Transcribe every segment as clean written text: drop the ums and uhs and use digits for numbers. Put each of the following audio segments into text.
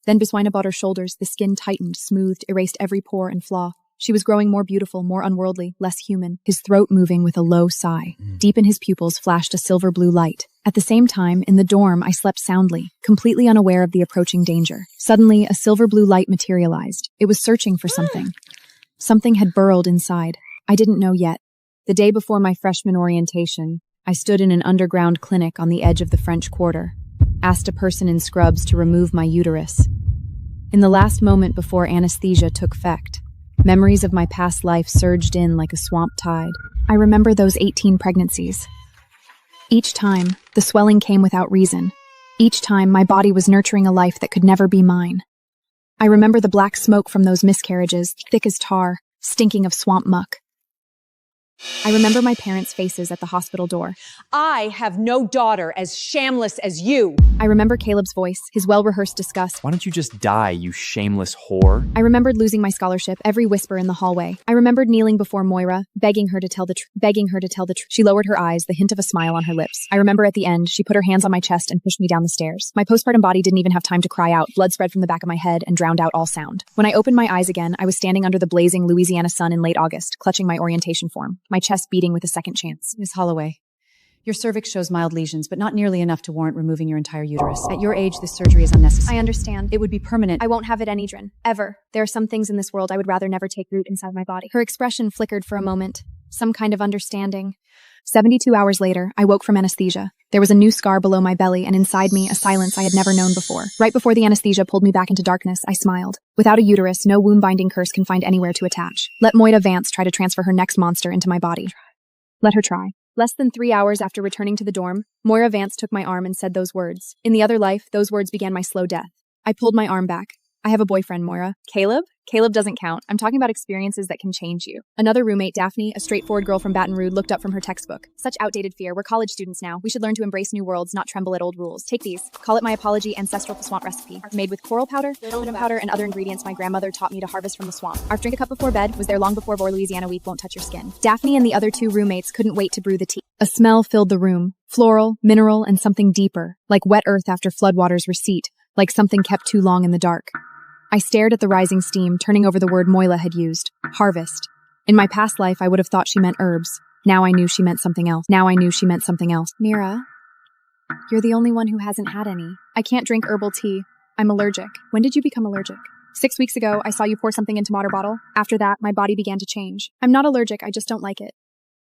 Then between about her shoulders, the skin tightened, smoothed, erased every pore and flaw. She was growing more beautiful, more unworldly, less human, his throat moving with a low sigh. Deep in his pupils flashed a silver blue light. At the same time, in the dorm, I slept soundly, completely unaware of the approaching danger. Suddenly, a silver blue light materialized. It was searching for something. Something had burrowed inside. I didn't know yet. The day before my freshman orientation, I stood in an underground clinic on the edge of the French Quarter, asked a person in scrubs to remove my uterus. In the last moment before anesthesia took effect, memories of my past life surged in like a swamp tide. I remember those 18 pregnancies. Each time, the swelling came without reason. Each time, my body was nurturing a life that could never be mine. I remember the black smoke from those miscarriages, thick as tar, stinking of swamp muck. I remember my parents' faces at the hospital door. I have no daughter as shamless as you. I remember Caleb's voice, his well-rehearsed disgust. Why don't you just die, you shameless whore? I remembered losing my scholarship, every whisper in the hallway. I remembered kneeling before Moira, begging her to tell the truth. She lowered her eyes, the hint of a smile on her lips. I remember at the end, she put her hands on my chest and pushed me down the stairs. My postpartum body didn't even have time to cry out. Blood spread from the back of my head and drowned out all sound. When I opened my eyes again, I was standing under the blazing Louisiana sun in late August, clutching my orientation form, my chest beating with a second chance. Miss Holloway, your cervix shows mild lesions, but not nearly enough to warrant removing your entire uterus. At your age, this surgery is unnecessary. I understand. It would be permanent. I won't have it, Adeline. Ever. There are some things in this world I would rather never take root inside my body. Her expression flickered for a moment. Some kind of understanding. 72 hours later, I woke from anesthesia. There was a new scar below my belly, and inside me, a silence I had never known before. Right before the anesthesia pulled me back into darkness, I smiled. Without a uterus, no womb-binding curse can find anywhere to attach. Let Moira Vance try to transfer her next monster into my body. Let her try. Less than 3 hours after returning to the dorm, Moira Vance took my arm and said those words. In the other life, those words began my slow death. I pulled my arm back. I have a boyfriend, Moira. Caleb? Caleb doesn't count. I'm talking about experiences that can change you. Another roommate, Daphne, a straightforward girl from Baton Rouge, looked up from her textbook. Such outdated fear. We're college students now. We should learn to embrace new worlds, not tremble at old rules. Take these. Call it my apology ancestral swamp recipe. Made with coral powder, coconut powder, and other ingredients my grandmother taught me to harvest from the swamp. Our drink a cup before bed was there long before Vor Louisiana week won't touch your skin. Daphne and the other two roommates couldn't wait to brew the tea. A smell filled the room. Floral, mineral, and something deeper. Like wet earth after floodwaters receipt. Like something kept too long in the dark. I stared at the rising steam, turning over the word Moira had used. Harvest. In my past life, I would have thought she meant herbs. Now I knew she meant something else. Mira, you're the only one who hasn't had any. I can't drink herbal tea. I'm allergic. When did you become allergic? 6 weeks ago, I saw you pour something into my water bottle. After that, my body began to change. I'm not allergic, I just don't like it.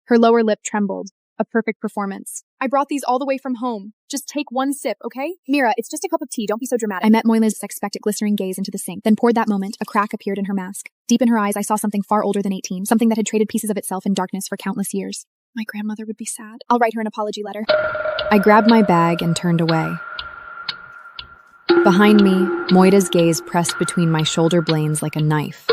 Her lower lip trembled. A perfect performance. I brought these all the way from home. Just take one sip, okay? Mira, it's just a cup of tea. Don't be so dramatic. I met Moira's expectant glistering gaze into the sink. Then poured that moment, a crack appeared in her mask. Deep in her eyes, I saw something far older than 18. Something that had traded pieces of itself in darkness for countless years. My grandmother would be sad. I'll write her an apology letter. I grabbed my bag and turned away. Behind me, Moira's gaze pressed between my shoulder blades like a knife.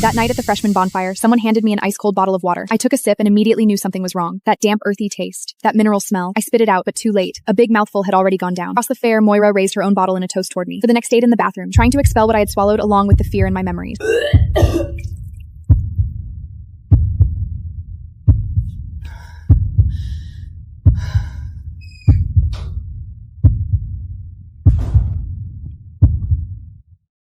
That night at the freshman bonfire, someone handed me an ice-cold bottle of water. I took a sip and immediately knew something was wrong. That damp, earthy taste. That mineral smell. I spit it out, but too late. A big mouthful had already gone down. Across the fair, Moira raised her own bottle in a toast toward me. For the next date in the bathroom, trying to expel what I had swallowed along with the fear in my memories.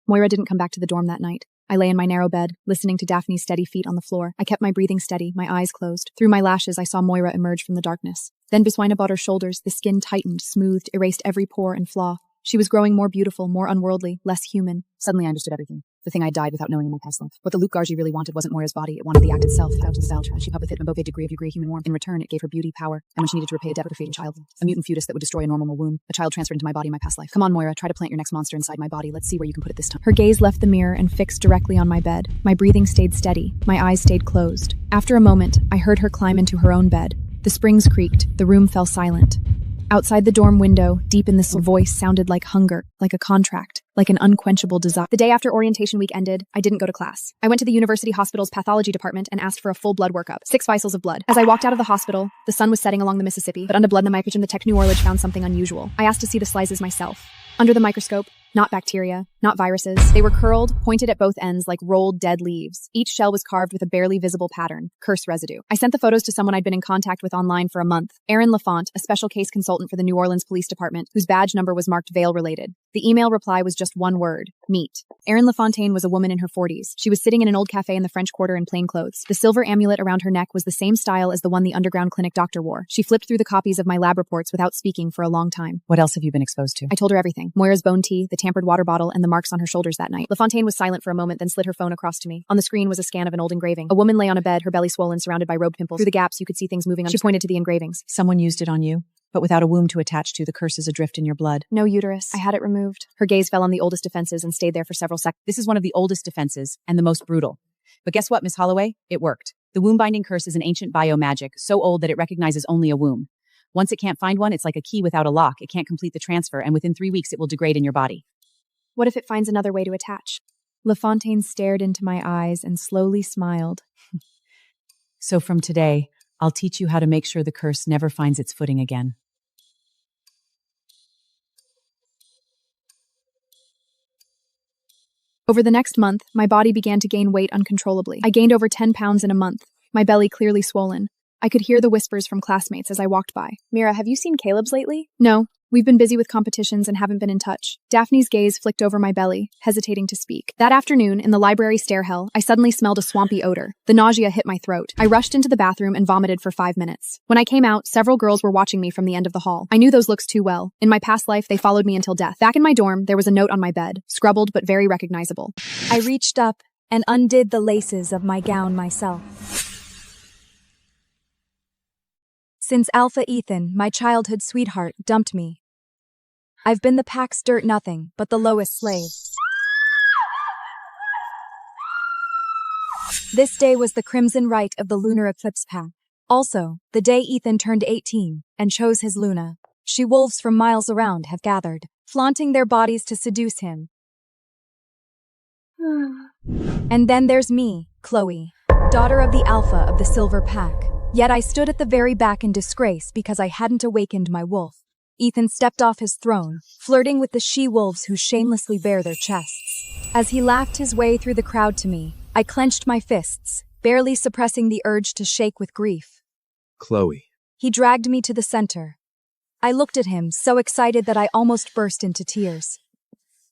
Moira didn't come back to the dorm that night. I lay in my narrow bed, listening to Daphne's steady feet on the floor. I kept my breathing steady, my eyes closed. Through my lashes, I saw Moira emerge from the darkness. Then between about her shoulders, the skin tightened, smoothed, erased every pore and flaw. She was growing more beautiful, more unworldly, less human. Suddenly I understood everything. The thing I died without knowing in my past life. What the Logaru really wanted wasn't Moira's body, it wanted the act itself. She puppet fit a degree of human warmth. In return, it gave her beauty, power, and when she needed to repay a debt with a fading child. A mutant fetus that would destroy a normal womb. A child transferred into my body in my past life. Come on, Moira, try to plant your next monster inside my body. Let's see where you can put it this time. Her gaze left the mirror and fixed directly on my bed. My breathing stayed steady. My eyes stayed closed. After a moment, I heard her climb into her own bed. The springs creaked. The room fell silent. Outside the dorm window, deep in this voice sounded like hunger, like a contract, like an unquenchable desire. The day after orientation week ended, I didn't go to class. I went to the university hospital's pathology department and asked for a full blood workup, 6 vials of blood. As I walked out of the hospital, the sun was setting along the Mississippi, but under blood in the microscope, the tech New Orleans found something unusual. I asked to see the slices myself. Under the microscope, Not bacteria, not viruses. They were curled, pointed at both ends like rolled dead leaves. Each shell was carved with a barely visible pattern, curse residue. I sent the photos to someone I'd been in contact with online for a month. Aaron LaFont, a special case consultant for the New Orleans Police Department, whose badge number was marked Vail-related. The email reply was just one word: meet. Erin LaFontaine was a woman in her 40s. She was sitting in an old cafe in the French Quarter in plain clothes. The silver amulet around her neck was the same style as the one the underground clinic doctor wore. She flipped through the copies of my lab reports without speaking for a long time. What else have you been exposed to? I told her everything. Moira's bone tea, the tampered water bottle, and the marks on her shoulders that night. LaFontaine was silent for a moment, then slid her phone across to me. On the screen was a scan of an old engraving. A woman lay on a bed, her belly swollen, surrounded by robe pimples. Through the gaps, you could see things moving. She pointed to the engravings. Someone used it on you, but without a womb to attach to, the curse is adrift in your blood. No uterus. I had it removed. Her gaze fell on the oldest defenses and stayed there for several seconds. This is one of the oldest defenses and the most brutal. But guess what, Miss Holloway? It worked. The womb-binding curse is an ancient bio-magic, so old that it recognizes only a womb. Once it can't find one, it's like a key without a lock. It can't complete the transfer, and within 3 weeks, it will degrade in your body. What if it finds another way to attach? LaFontaine stared into my eyes and slowly smiled. So from today, I'll teach you how to make sure the curse never finds its footing again. Over the next month, my body began to gain weight uncontrollably. I gained over 10 pounds in a month, my belly clearly swollen. I could hear the whispers from classmates as I walked by. Mira, have you seen Caleb's lately? No. We've been busy with competitions and haven't been in touch. Daphne's gaze flicked over my belly, hesitating to speak. That afternoon, in the library stairwell, I suddenly smelled a swampy odor. The nausea hit my throat. I rushed into the bathroom and vomited for 5 minutes. When I came out, several girls were watching me from the end of the hall. I knew those looks too well. In my past life, they followed me until death. Back in my dorm, there was a note on my bed, scrabbled but very recognizable. I reached up and undid the laces of my gown myself. Since Alpha Ethan, my childhood sweetheart, dumped me, I've been the pack's dirt nothing but the lowest slave. This day was the crimson rite of the lunar eclipse pack. Also, the day Ethan turned 18 and chose his Luna. She-wolves from miles around have gathered, flaunting their bodies to seduce him. And then there's me, Chloe, daughter of the Alpha of the Silver Pack. Yet I stood at the very back in disgrace because I hadn't awakened my wolf. Ethan stepped off his throne, flirting with the she-wolves who shamelessly bare their chests. As he laughed his way through the crowd to me, I clenched my fists, barely suppressing the urge to shake with grief. Chloe. He dragged me to the center. I looked at him, so excited that I almost burst into tears.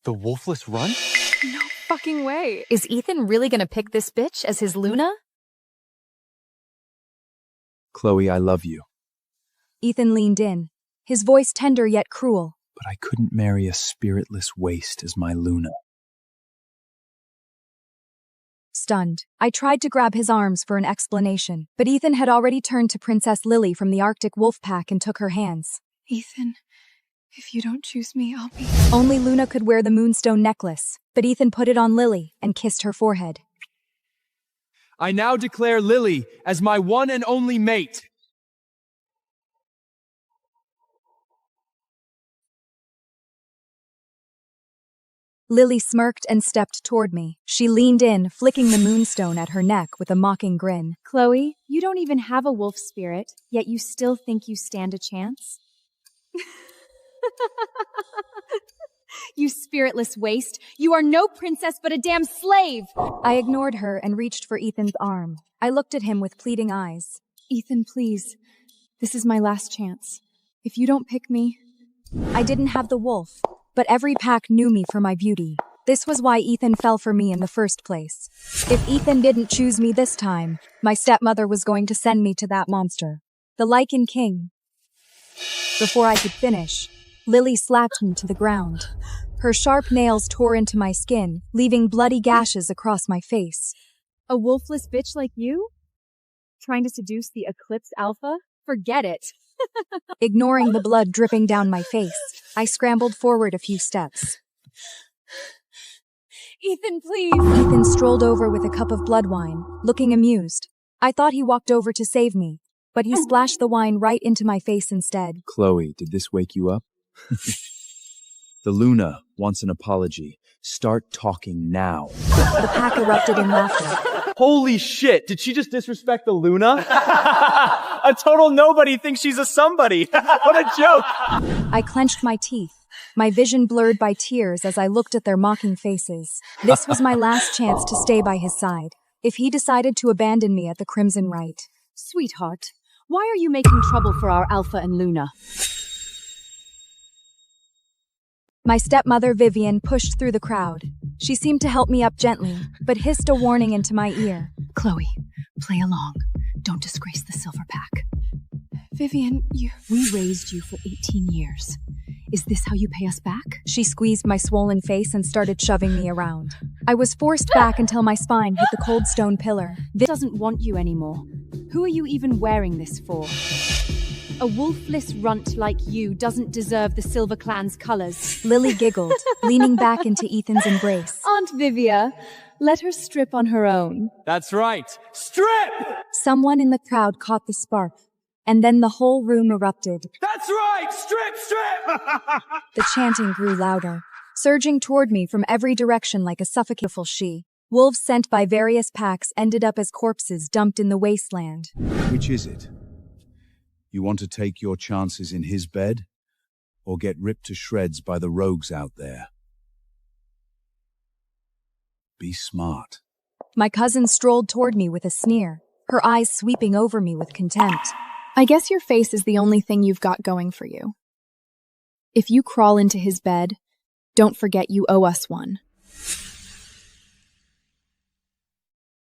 The wolfless run? No fucking way. Is Ethan really gonna pick this bitch as his Luna? Chloe, I love you. Ethan leaned in, his voice tender yet cruel. But I couldn't marry a spiritless waste as my Luna. Stunned, I tried to grab his arms for an explanation, but Ethan had already turned to Princess Lily from the Arctic Wolf Pack and took her hands. Ethan, if you don't choose me, I'll be... Only Luna could wear the moonstone necklace, but Ethan put it on Lily and kissed her forehead. I now declare Lily as my one and only mate. Lily smirked and stepped toward me. She leaned in, flicking the moonstone at her neck with a mocking grin. Chloe, you don't even have a wolf spirit, yet you still think you stand a chance? You spiritless waste. You are no princess but a damn slave. I ignored her and reached for Ethan's arm. I looked at him with pleading eyes. Ethan, please. This is my last chance. If you don't pick me... I didn't have the wolf, but every pack knew me for my beauty. This was why Ethan fell for me in the first place. If Ethan didn't choose me this time, my stepmother was going to send me to that monster, the Lichen King. Before I could finish, Lily slapped me to the ground. Her sharp nails tore into my skin, leaving bloody gashes across my face. A wolfless bitch like you? Trying to seduce the Eclipse Alpha? Forget it. Ignoring the blood dripping down my face, I scrambled forward a few steps. Ethan, please! Ethan strolled over with a cup of blood wine, looking amused. I thought he walked over to save me, but he splashed the wine right into my face instead. Chloe, did this wake you up? The Luna wants an apology. Start talking now. The pack erupted in laughter. Holy shit, did she just disrespect the Luna? A total nobody thinks she's a somebody. What a joke. I clenched my teeth, my vision blurred by tears as I looked at their mocking faces. This was my last chance to stay by his side, if he decided to abandon me at the Crimson Rite. Sweetheart, why are you making trouble for our Alpha and Luna? My stepmother Vivian pushed through the crowd. She seemed to help me up gently, but hissed a warning into my ear. Chloe, play along. Don't disgrace the Silver Pack. Vivian, We raised you for 18 years. Is this how you pay us back? She squeezed my swollen face and started shoving me around. I was forced back until my spine hit the cold stone pillar. Doesn't want you anymore. Who are you even wearing this for? A wolfless runt like you doesn't deserve the Silver Clan's colors. Lily giggled, leaning back into Ethan's embrace. Aunt Vivia, let her strip on her own. That's right. Strip! Someone in the crowd caught the spark, and then the whole room erupted. That's right! Strip, strip! The chanting grew louder, surging toward me from every direction like a suffocating she. Wolves sent by various packs ended up as corpses dumped in the wasteland. Which is it? You want to take your chances in his bed, or get ripped to shreds by the rogues out there? Be smart. My cousin strolled toward me with a sneer, her eyes sweeping over me with contempt. I guess your face is the only thing you've got going for you. If you crawl into his bed, don't forget you owe us one.